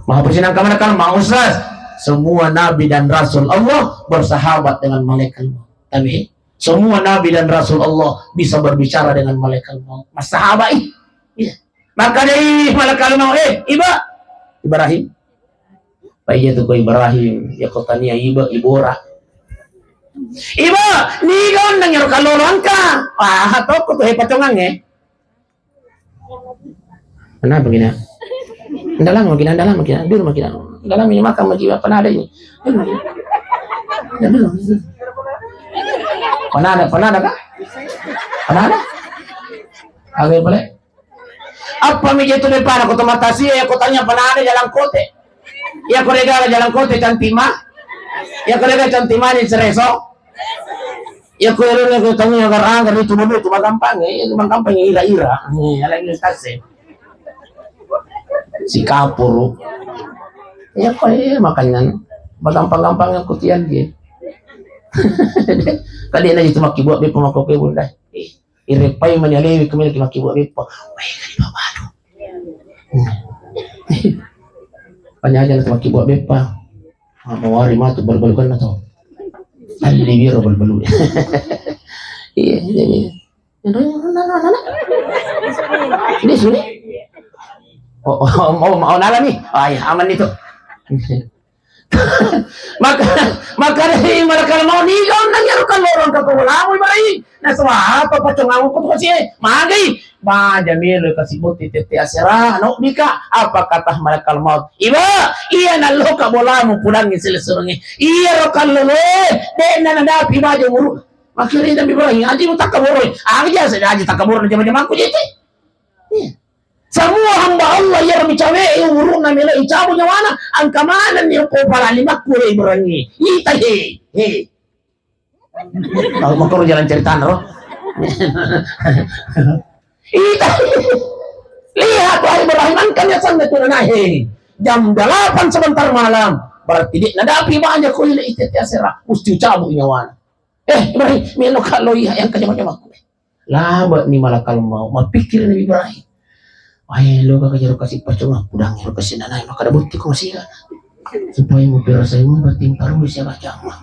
B: Maha persinan malaikat maut Ustaz. Semua nabi dan rasul Allah bersahabat dengan malaikat maut. Tapi semua nabi dan rasul Allah bisa berbicara dengan malaikat maut. Mas sahabat ya. Maka dari malaikat maut Ibrahim. Baiknya tuh Ibrahim ya kotanya ibora. Iba, nigon nang yaro kalorong ka. Hatok ko to pacongang Mana begini? Dalam magina. Dur magina. Dalam ini makan magiwa panada ini. Panada ka? Panada? Agak boleh. Apa mi itu depan aku tomatasi ya aku tanya panada jalan kote. Ya aku regala jalan kote cantima. Ya kolega cantimani cereso. Ya kolega ko tanya garang itu dulu itu magampang ira-ira. Alang kasi. Si kapur. Ya makanya magampang-gampang yang kutian dia. Kali na itu makibuat be pamakoke bunda. Irepay manialewi kami makibuat be po. Wai kali babado. Panyaja na makibuat be pa. Mawari matu balbalukan na to. Alibiro balbalu. Iya. Ini sulit. Oh nala nih. Ay, aman itu. maka dari malakal mau nigaw nang yaro kan lorong ka wala mo bari na sa apa pa tungaw ko kasi magay ba jamil kasi buti tete asira no bika apa kata malakal maut iba iya na lo ka bola mo pulang ni sila surungi iya ro kan lolo de na na piba je muru makiri na bibra aji mo takaburo aji sa aji takaburo na jama ko jete semua hamba Allah yang bicawe urun na mila icabo nyawana ang kamanan niyo po para limak kulay berangi ita he kalau makro jalan cerita no ita lihat wahai Ibrahim angkan ya sang itu na he jam 8 sebentar malam berarti di nadapi banyak ko ila itete asira musti ucabo nyawana Ibrahim milo kaloy yang kajama-jama ko labat ni malakal mau mapikir ni Ibrahim ay lo ka kajaro kasi pacunga pudang lo kasi nanay makadabuti ko masih supaya mo pera sa imo bating taruh siya kajama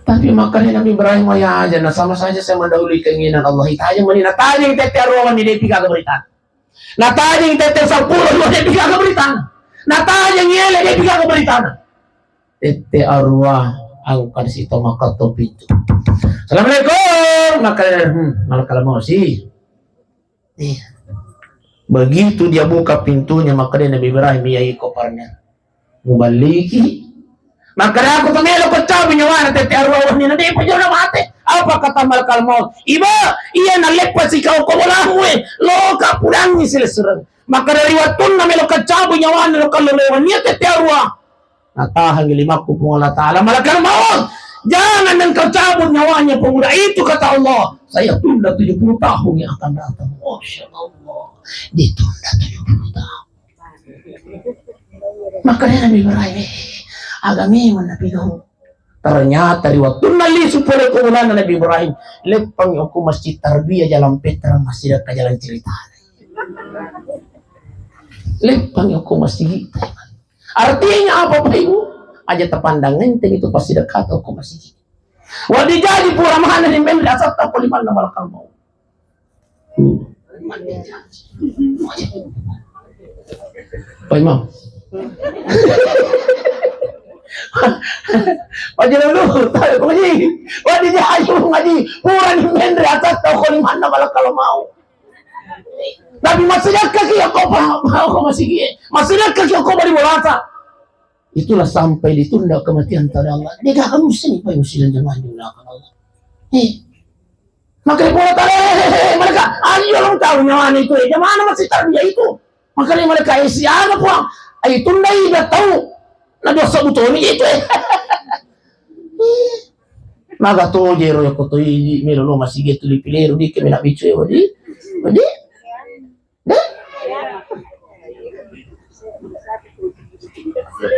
B: tapi makanya Nabi Ibrahim ay aja na sama saja saya mendahului keinginan Allah itanya mani natanya tete arwawan ni depi kagaberitan natanya tete 10 lo depi kagaberitan natanya ngele depi kagaberitan tete arwah ang kanisito makatopit Assalamualaikum maka mau sih begitu dia buka pintunya maka dia Nabi Ibrahim iya koparnya mubaliki maka aku tumelo ko tabi nyawa na tete arwah ni na di pa na mate apa kata malakal maut iba iya nalepas ikaw ko wala huwe lo ka pulang ni sila surang maka dari watun na melo ka tabi nyawa na lo kaluluwan niya tete arwah natahang ilimak ko po Allah ta'ala malakal maut jangan engkau cabut nyawanya pemuda itu kata Allah saya tunda 70 tahun yang akan datang Masya Allah ditunda 70 tahun makanya Nabi Ibrahim agami Nabi Nuh ternyata di waktu nali supaya kemulan Nabi Ibrahim lepang aku masjid tarbiyah jalan Petra masih dekat jalan cerita lepang aku masjid artinya apa Pak Ibu aja terpandang ngenteng itu pasti dekat aku masjid wadi jadi pura mana di men asal tak poliman nama lakal mau Pak Imam wajib dulu tahu ngaji wadi jadi ngaji pura di men asal tak poliman nama lakal mau tapi maksudnya kaki aku mau masih maksudnya kaki aku bari bolata itulah sampai ditunda kematian pada Allah. Dia gak akan muslim, Pak Muslim jemaah dimuliakan Allah. Maka pola mereka, ayo orang tahu nyawa itu, jemaah masih tarbiyah itu. Makanya mereka isi apa puang, ayo tunda iba tahu, na dosa betul ni itu. Maka to jero ya koto ini melo masih gitu dipilih di kemina bicu ya wadi.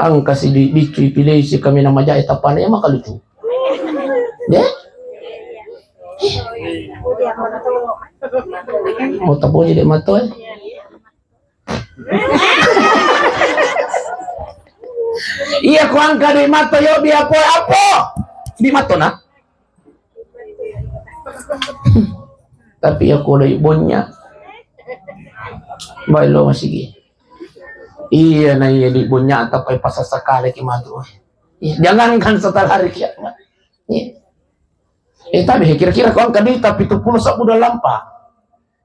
B: Ang kasi di pilih si kami na majay tapan ya maka lucu mau tapo jadi mato iya ko angka di mato yo bi apo di mato na tapi aku lay bonya bailo masigi iya na iya di bunya tapay pasasakali kimado jangankan setelah hari kiamat tapi kira-kira kau angka dita 70 sabu dalam pa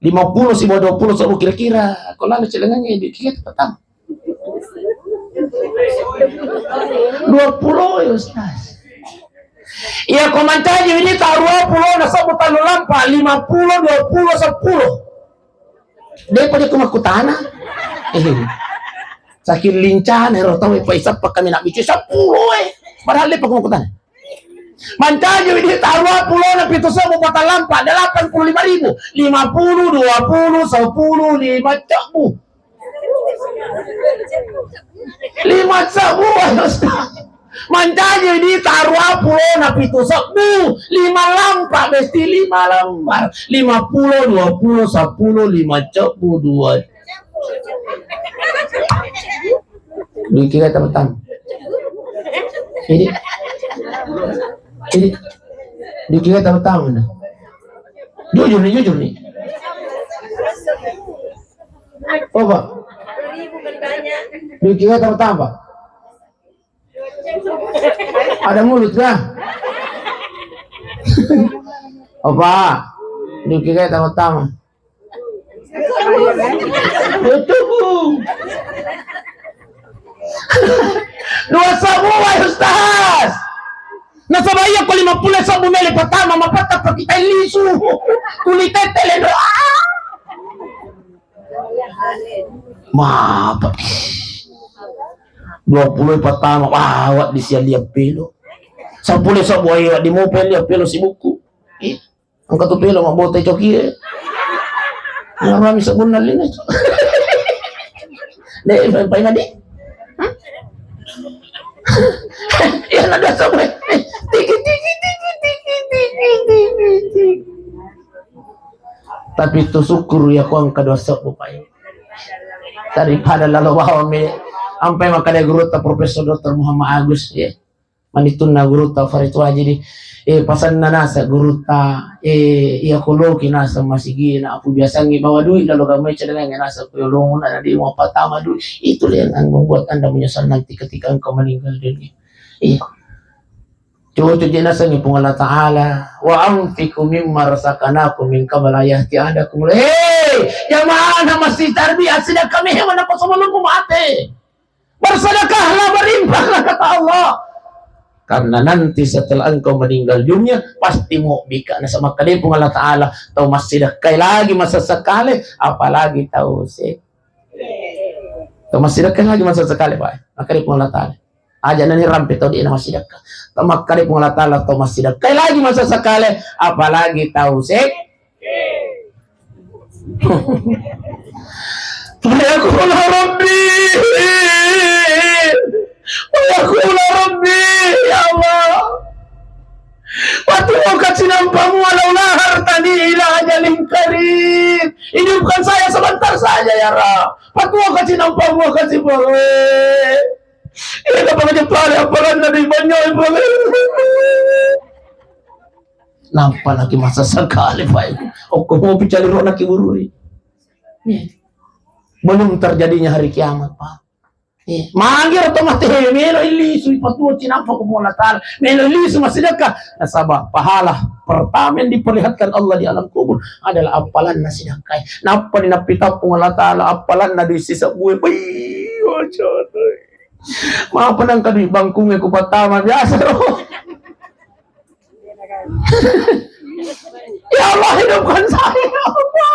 B: 50 si 20 sabu kira-kira kalau lalu celengannya di kita petang 20 ya Ustaz iya komantaji ini taruh 20 na sabu tanu lampa 50 20 10 dia pada kumakutana saking lincahan hero tahu paisap pa kami nak bicu 10 padahal dia pagkumukutan mantajo ini taruh 10 na pito sa bupata lampa 85,000 50 20 10 5 cabu 5 cabu mantajo ini taruh 10 na pito sa 5 lampa besti 5 lambar 50 20 10 5 cabu 2 dikira teman-teman ini dikira teman-teman jujur nih oh Pak dikira teman-teman Pak Ada mulut kah? Apa? Dikit kayak tama-tama. Betul. Dua semua Ustaz. Nasabaya ko 50 sa bumili patama mapata pa kita lisu. Tulitetele no. Mapa. 20 patama. Wah, di siya liap pelo. 10 sa buhay di mo liap pelo si buku. Ang katupelo mabuti choki. Marami sa bunal din ito. Dahil pa nga di. Yan ada sampai tiki. Tapi itu syukur ya ko ang kadosa po kayo. Daripada lalawaw mi sampai makanya guru ta Profesor Dr. Muhammad Agus ya. Manitun na guru ta Farid Wajidi pasan na nasa guru ta iya kuloki nasa masigi na apo biasang ibawa duit lalu gamay siya nga nasa kuyulungan na di mo patama duit. Itu lang ang membuat Anda menyesal nanti ketika engkau meninggal dunia. Cucu jenazah ni pun Allah Ta'ala wa anfiqu mimma razaqnakum min qabla yahti ahadakum. Yang mana masih tarbiyah sedang kami yang mana sebelum mati. Bersedekahlah, berimpahlah kata Allah. Karena nanti setelah engkau meninggal dunia pasti mau bika na sama kali pun Allah Ta'ala tahu masih dekai lagi masa sekali apalagi tahu sih. Tahu masih dekai lagi masa sekali Pak. Maka pun Allah Ta'ala aja nani rampe tahu dia masih dekat. Tamak kali pun Allah Ta'ala tahu masih dekai lagi masa sekali apalagi tahu sih. Fayaqulu Rabbi Fayaqulu Rabbi ya Allah waktu mau kasih nampamu walau hartani ila ajalin karib. Hidupkan saya sebentar saja ya Rab. Waktu mau kasih nampamu kasih boleh. Ini apa aja pala apaan dari banyak boleh. Nampak lagi masa sekali Pak. Aku mau bicara roh nak burui. Belum terjadinya hari kiamat Pak. Manggil otomatis melo ilisu ipatu cinampa ko mula tal melo ilisu masidaka nasaba pahala pertama yang diperlihatkan Allah di alam kubur adalah apalan na sidakai napa ninapita po Allah Ta'ala apalan na di sisa buhay maapa ng kadibang kung ko patama biasa ya Allah hidupkan saya Allah.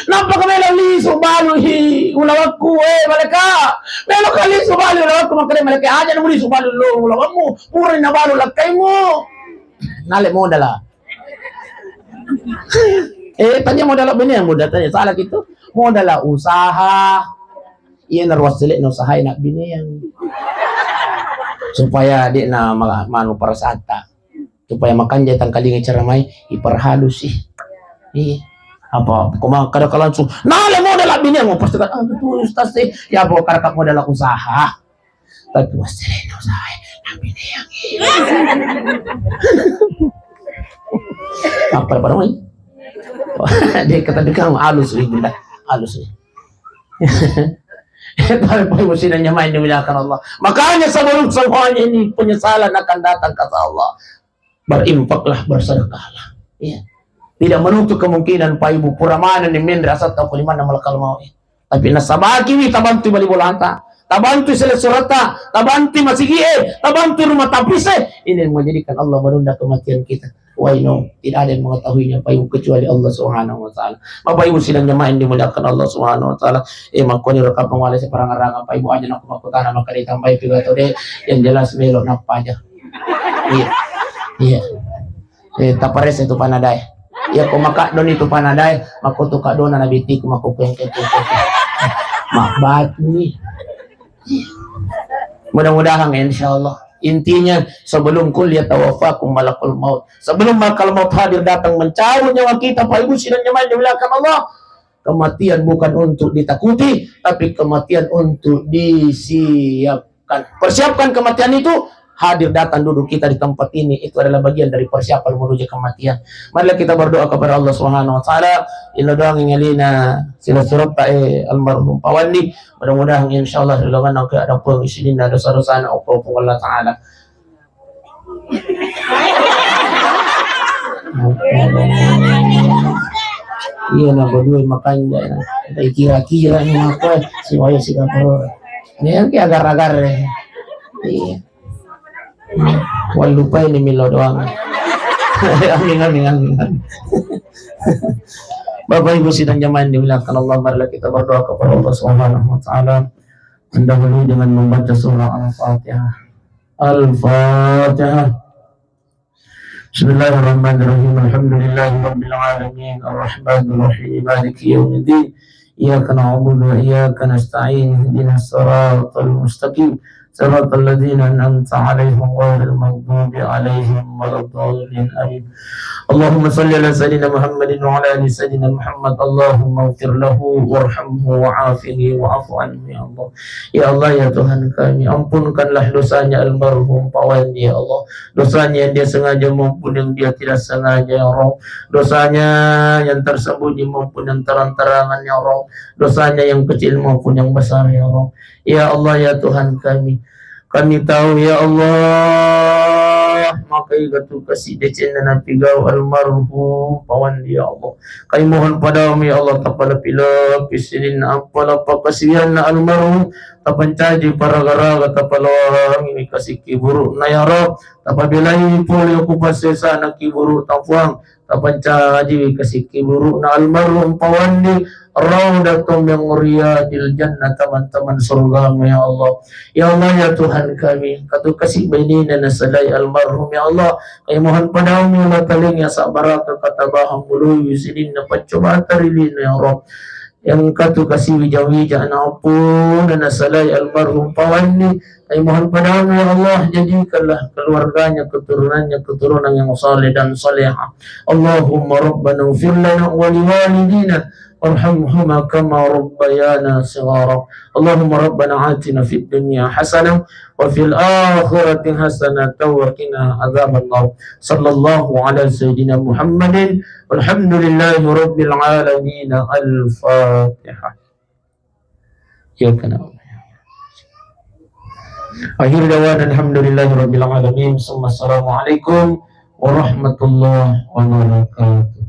B: Napaka melo liso balo hi ulawag ko malaka melo ka liso balo ulawag ko makare malaka aja na liso balo lo ulawag mo puro na balo lagkay mo nale mo dala tanya mo dala bini mo dala salah gitu mo dala usaha iyan narwasili no usaha na bini yang supaya di na manu para sata supaya makan jatang kalingi caramay iparhalus apa kuma kada langsung nale mo dala bini mo pasti kan betul Ustaz ya po kada mo dala usaha tapi pasti no usaha na bini yang apa para mo dia kata dekang halus bila halus tapi po mo sila nyamain dimuliakan Allah makanya sebelum semuanya ini penyesalan akan datang kata Allah berinfaklah bersedekahlah iya. Tidak menutup kemungkinan Pak Ibu puramana ni mendra asat atau kuliman na malakal mau tapi nasabaki wi tabantu bali bolanta tabantu sila surata tabantu masigie tabantu rumah tapise ini menjadikan Allah menunda kematian kita why no tidak ada yang mengetahuinya Pak Ibu kecuali Allah Subhanahu wa taala Bapak Ibu sidang jemaah dimuliakan Allah Subhanahu wa taala makoni rekap pengwala separang-arang Pak Ibu aja nak makutana maka ditambahi pidato deh yang jelas melo napa aja iya tapares itu panadai ya kumaka don itu panaday makutuka don na nabiti kumakupengke makbat ni mudah-mudahan insyaallah intinya sebelum kuliah tawafakum malakul maut sebelum malakul maut hadir datang mencabut nyawa kita Pak Ibu sidang jemaah dimuliakan Allah kematian bukan untuk ditakuti tapi kematian untuk disiapkan persiapkan kematian itu hadir datang duduk kita di tempat ini itu adalah bagian dari persiapan menuju kematian. Marilah kita berdoa kepada Allah Subhanahu wa taala. Ila doang ngalina sila surat almarhum Pawandi. Mudah-mudahan insyaallah dalam keadaan pengisinin ada dosa-dosa Allah taala. Iya na berdua makanya kira-kira ni apa si waya si kapro. Ni ang agar-agar. Iya. Wal lupa ini milo doang. Amin. Bapak Ibu sidang jamaah yang dimuliakan Allah, marilah kita berdoa kepada Allah Subhanahu wa taala. Mendahului dengan membaca surah Al-Fatihah. Al-Fatihah. Bismillahirrahmanirrahim. Alhamdulillahirabbil alamin. Arrahmanir rahim. Maliki yaumiddin. Iyyaka na'budu wa iyyaka nasta'in. Ihdinas siratal mustaqim. صراط الذين أنعمت عليهم غير المغضوب عليهم ولا الضالين آمين. اللهم صل على سيدنا محمد وعلى آل سيدنا محمد. اللهم اغفر له وارحمه وعافه wa'fu anhu ya Allah. Ya Allah ya Tuhan kami, ampunkanlah dosanya almarhum Pawandi ya Allah. Dosanya yang dia sengaja maupun yang dia tidak sengaja ya Allah. Dosanya yang tersembunyi maupun yang terang-terangan ya Allah. Dosanya yang kecil maupun yang besar ya Allah. Ya Allah ya Tuhan kami tahu ya Allah maka ikatu kasih decen dan pigau almarhum Pawandi ya Allah. Kami mohon padamu ya Allah tapala pila pisinin ampala pakasihan na almarhum tapancaji para garaga tapalawang ini kasih kiburu na ya Rab tapabilay puli okupasesa na kiburu tapuang tapancaji kasih kiburu na almarhum Pawandi Raudatum yang riyadil jannah teman-teman surga ya Allah. Ya Allah ya Tuhan kami, katu kasih bainina nasalai almarhum ya Allah. Kami mohon padamu ya Allah talingnya sabaraka katabaham bulu yusidin na pacobatarili ya Rabb. Yang katu kasih wija-wija na pun dan nasalai almarhum Pawandi. Kami mohon padamu ya Allah jadikanlah keluarganya keturunan yang saleh dan salehah. Allahumma rabbana ighfir lana wa liwalidina warhamhuma kama rabbayana shighara. Allahumma rabbana atina fid dunya hasanah wa fil akhirati hasanah wa qina adzabannar. Sallallahu ala sayyidina Muhammadin walhamdulillahi rabbil alamin. Al-Fatihah. Ya kana. Akhir dawan alhamdulillahi rabbil alamin. Assalamualaikum warahmatullahi wabarakatuh.